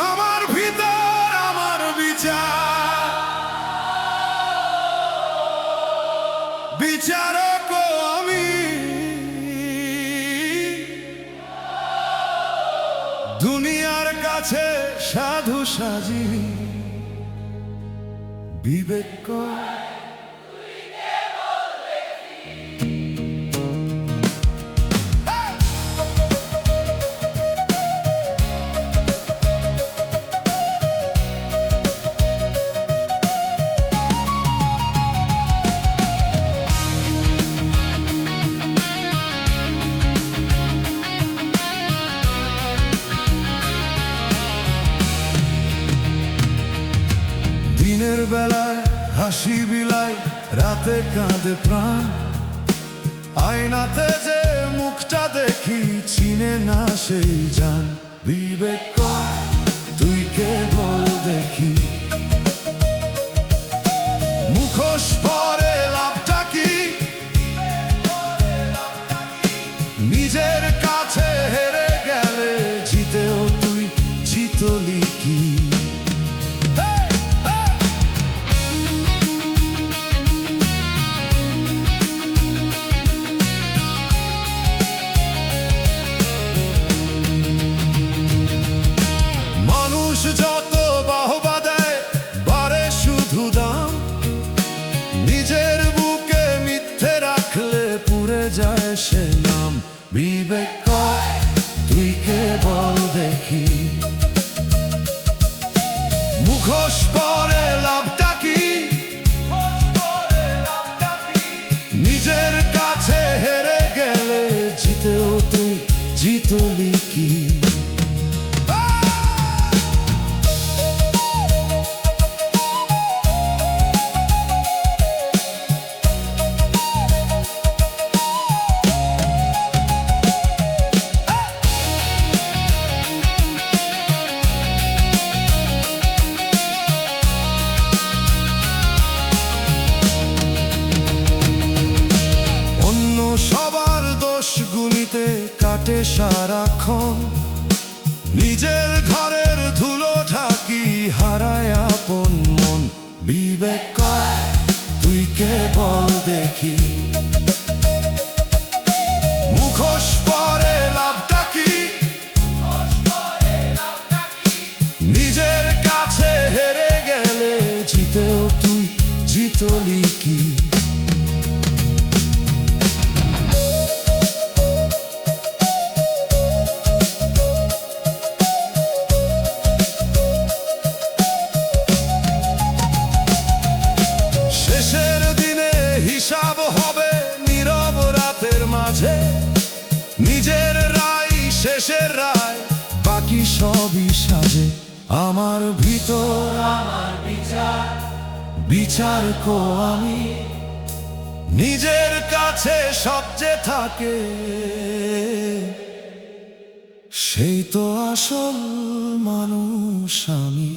আমার ভিতর আমার বিচার, বিচারক আমি। দুনিয়ার কাছে সাধু সাজি, বিবেক কর। দিনের বেলায় হাসি বিলাই, রাতে কাঁদে প্রাণ। আয়নাতে যে মুখটা দেখি, চিনে না সেই জান। বিবেক কর, তুই কে বল দেখি। মুখোশ পরে লাভটা কি? নিজের কাছে হেরে গেলে জিতেও তুই জিতলি কি? যত বাহবা দেয় বাড়ে শুধু দাম। নিজের বুকে মিথ্যে রাখলে পুড়ে যায় সে নাম। বিবেক কর, তুই কে বল দেখি। মুখোশ পরে লাভটা কি? নিজের কাছে হেরে গেলে জিতেও তুই জিতলি কি? সবার দোষ গুলিতে কাটে সারাক্ষণ। নিজের ঘরের ধুলো ঢাকি, হারায় আপন মন। বিবেক কর, তুই কে বল দেখি। মুখোশ পরে লাভটা কি? নিজের কাছে হেরে গেলে জিতেও তুই জিতলি কি? শেষের দিনে হিসাব হবে নীরব রাতের মাঝে। নিজের রায় শেষের রায়, বাকি সবই সাজে। আমার ভিতর আমার বিচার, বিচারক আমি। নিজের কাছে সবচেয়ে থাকে, সেই তো আসল মানুষ আমি।